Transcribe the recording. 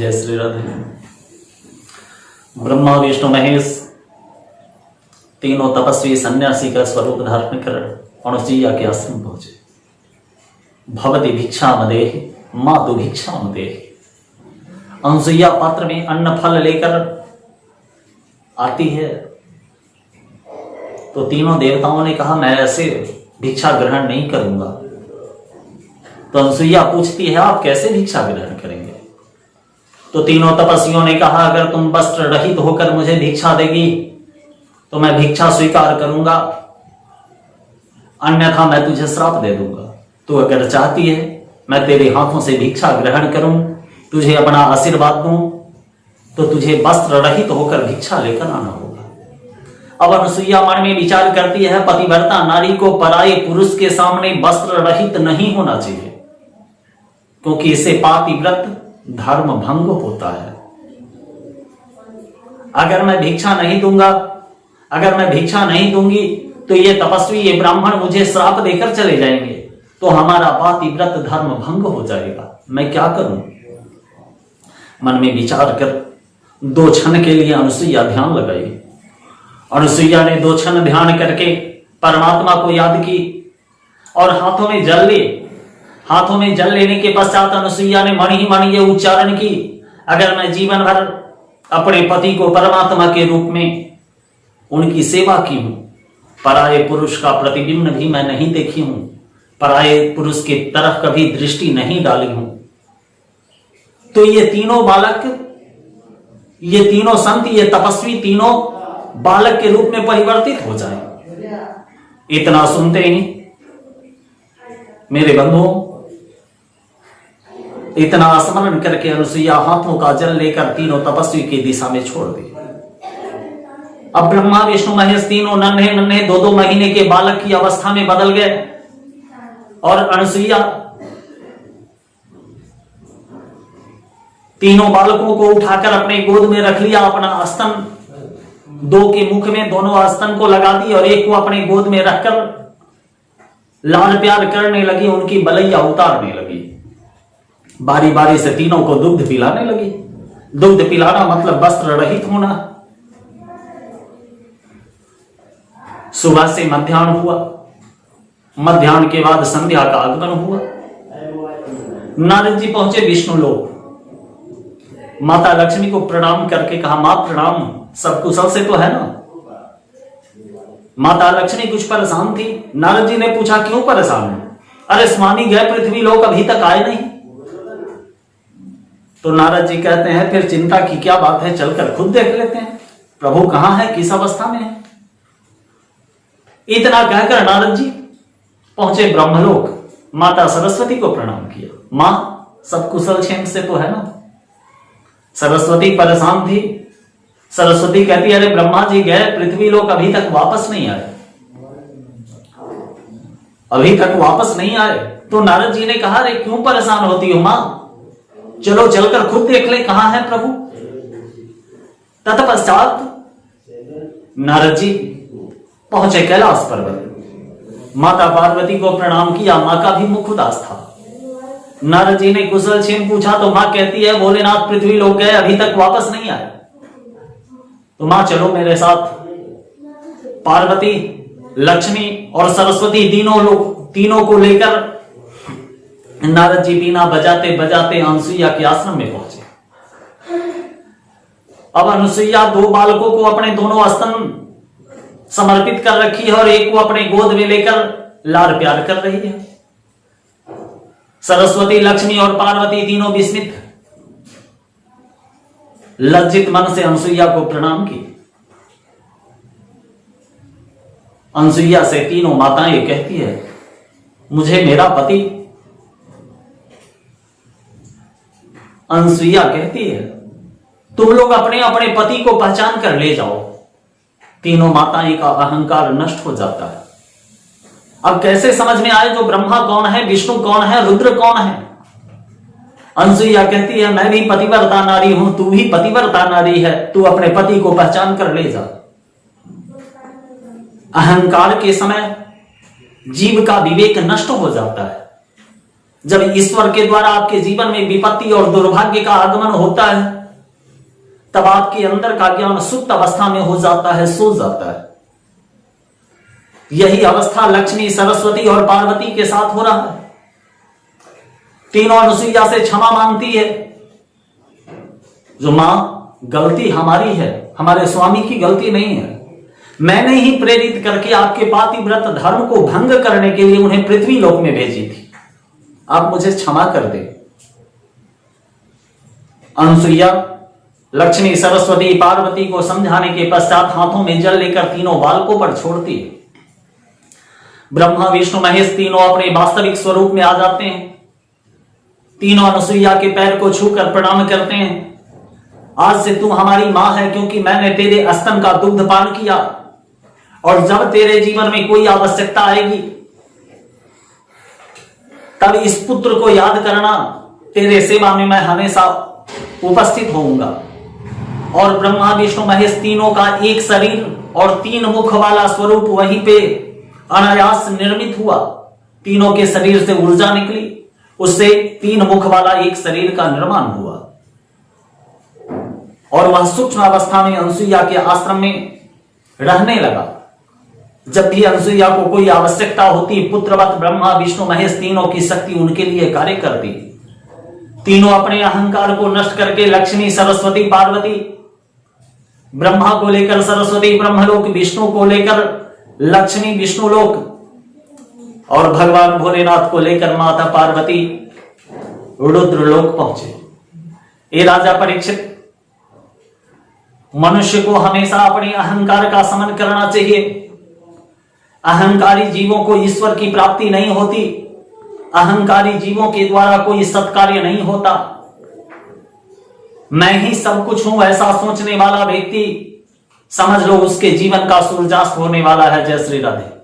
जय श्री राधे। ब्रह्मा विष्णु महेश तीनों तपस्वी सन्यासी का स्वरूप धारण कर अनुसुईया के आश्रम पहुंचे। भवती भिक्षा मदेहि मातु भिक्षा मदेहि। अनुसुईया पात्र में अन्न फल लेकर आती है तो तीनों देवताओं ने कहा मैं ऐसे भिक्षा ग्रहण नहीं करूंगा। तो अनुसुईया पूछती है आप कैसे भिक्षा ग्रहण करेंगे? तो तीनों तपस्वियों ने कहा अगर तुम वस्त्र रहित होकर मुझे भिक्षा देगी तो मैं भिक्षा स्वीकार करूंगा, अन्यथा मैं तुझे श्राप दे दूंगा। तो अगर चाहती है मैं तेरे हाथों से भिक्षा ग्रहण करूं, तुझे अपना आशीर्वाद दूं, तो तुझे वस्त्र रहित होकर भिक्षा लेकर आना होगा। अब अनुसुईया मन में विचार करती है पतिव्रता नारी को पराये पुरुष के सामने वस्त्र रहित नहीं होना चाहिए, क्योंकि इससे पातिव्रत धर्म भंग होता है। अगर मैं भिक्षा नहीं दूंगी तो ये तपस्वी ये ब्राह्मण मुझे श्राप देकर चले जाएंगे, तो हमारा पातिव्रत धर्म भंग हो जाएगा। मैं क्या करूं? मन में विचार कर 2 क्षण के लिए अनुसुईया ध्यान लगाई। अनुसुईया ने 2 क्षण ध्यान करके परमात्मा को याद की और हाथों में जल लेने के पश्चात अनुसुईया ने मन ही मन ये उच्चारण की, अगर मैं जीवन भर अपने पति को परमात्मा के रूप में उनकी सेवा की हूं, पराये पुरुष का प्रतिबिंब भी मैं नहीं देखी हूं, पराये पुरुष की तरफ कभी दृष्टि नहीं डाली हूं, तो ये तीनों बालक, ये तीनों संत, ये तपस्वी तीनों बालक के रूप में परिवर्तित हो जाए। इतना सुनते ही मेरे बंधुओं, इतना स्मरण करके अनुसुईया हाथों का जल लेकर तीनों तपस्वी की दिशा में छोड़ दी। अब ब्रह्मा विष्णु महेश तीनों नन्हे 2-2 महीने के बालक की अवस्था में बदल गए और अनुसुईया तीनों बालकों को उठाकर अपने गोद में रख लिया। अपना स्तन 2 के मुख में दोनों स्तन को लगा दी और एक को अपने गोद में रखकर लाड प्यार करने लगी, उनकी बलैया उतारने लगी। बारी बारी से तीनों को दुग्ध पिलाने लगी। दुग्ध पिलाना मतलब वस्त्र रहित होना। सुबह से मध्याह्न हुआ, मध्याह्न के बाद संध्या का आगमन हुआ। नारद जी पहुंचे विष्णु लोक। माता लक्ष्मी को प्रणाम करके कहा मां प्रणाम, सब कुशल से तो है ना? माता लक्ष्मी कुछ परेशान थी। नारद जी ने पूछा क्यों परेशान है? अरे स्वामी गए पृथ्वी लोक, अभी तक आए नहीं। तो नारद जी कहते हैं फिर चिंता की क्या बात है, चलकर खुद देख लेते हैं प्रभु कहां है, किस अवस्था में है। इतना कहकर नारद जी पहुंचे ब्रह्मलोक। माता सरस्वती को प्रणाम किया। मां सब कुशल क्षेम से तो है ना? सरस्वती परेशान थी। सरस्वती कहती अरे ब्रह्मा जी गए पृथ्वी लोक, अभी तक वापस नहीं आए। तो नारद जी ने कहा अरे क्यों परेशान होती हो मां, चलो चलकर खुद देख ले कहां है प्रभु। तत्पश्चात नारद जी पहुंचे कैलाश पर्वत। माता पार्वती को प्रणाम किया। मां का भी मुख उदास था। नारद जी ने कुशल क्षेम पूछा तो मां कहती है भोलेनाथ पृथ्वी लोक गए, अभी तक वापस नहीं आए। तो मां चलो मेरे साथ। पार्वती लक्ष्मी और सरस्वती तीनों को लेकर नारद जी बीना बजाते बजाते अनुसुईया के आश्रम में पहुंचे। अब अनुसुईया 2 बालकों को अपने दोनों स्तन समर्पित कर रखी है और एक को अपने गोद में लेकर लाड प्यार कर रही है। सरस्वती लक्ष्मी और पार्वती तीनों विस्मित लज्जित मन से अनुसुईया को प्रणाम की। अनुसुईया से तीनों माताएं कहती है मुझे मेरा पति, अनुसुईया कहती है तुम लोग अपने अपने पति को पहचान कर ले जाओ। तीनों माताएं का अहंकार नष्ट हो जाता है। अब कैसे समझ में आए जो ब्रह्मा कौन है, विष्णु कौन है, रुद्र कौन है? अनुसुईया कहती है मैं भी पतिव्रता नारी हूं, तू भी पतिव्रता नारी है, तू अपने पति को पहचान कर ले जा। अहंकार के समय जीव का विवेक नष्ट हो जाता है। जब ईश्वर के द्वारा आपके जीवन में विपत्ति और दुर्भाग्य का आगमन होता है, तब आपके अंदर का ज्ञान सुप्त अवस्था में हो जाता है, सो जाता है। यही अवस्था लक्ष्मी, सरस्वती और पार्वती के साथ हो रहा है। तीनों अनुसुईया से क्षमा मांगती है, जो मां गलती हमारी है, हमारे स्वामी की गलती नहीं है। मैंने ही प्रेरित करके आपके पातिव्रत धर्म को भंग करने के लिए उन्हें पृथ्वी लोक में भेजी थी, आप मुझे क्षमा कर दे। अनुसुईया लक्ष्मी, सरस्वती, पार्वती को समझाने के पश्चात हाथों में जल लेकर तीनों बालकों पर छोड़ती है। ब्रह्मा, विष्णु, महेश तीनों अपने वास्तविक स्वरूप में आ जाते हैं। तीनों अनुसुईया के पैर को छूकर प्रणाम करते हैं। आज से तू हमारी मां है, क्योंकि मैंने तेरे स्तन का दुग्ध पान किया, और जब तेरे जीवन में कोई आवश्यकता आएगी तब इस पुत्र को याद करना, तेरे सेवा में मैं हमेशा उपस्थित होऊंगा। और ब्रह्मा, विष्णु, महेश तीनों का एक शरीर और 3 मुख वाला स्वरूप वहीं पे अनायास निर्मित हुआ। तीनों के शरीर से ऊर्जा निकली, उससे 3 मुख वाला एक शरीर का निर्माण हुआ। और वह सूक्ष्म अवस्था में अनुसुईया के आश्रम में रहने लगा। जब भी अनुसुईया को कोई आवश्यकता होती, पुत्रवत ब्रह्मा, विष्णु, महेश तीनों की शक्ति उनके लिए कार्य करती। तीनों अपने अहंकार को नष्ट करके लक्ष्मी, सरस्वती, पार्वती, ब्रह्मा को लेकर सरस्वती ब्रह्मलोक, विष्णु को लेकर लक्ष्मी विष्णुलोक, और भगवान भोलेनाथ को लेकर माता पार्वती रुद्रलोक पहुंचे। ये राजा परीक्षित, मनुष्य को हमेशा अपने अहंकार का समन करना चाहिए। अहंकारी जीवों को ईश्वर की प्राप्ति नहीं होती। अहंकारी जीवों के द्वारा कोई सत्कार्य नहीं होता। मैं ही सब कुछ हूं ऐसा सोचने वाला व्यक्ति, समझ लो उसके जीवन का सूर्यास्त होने वाला है। जय श्री राधे।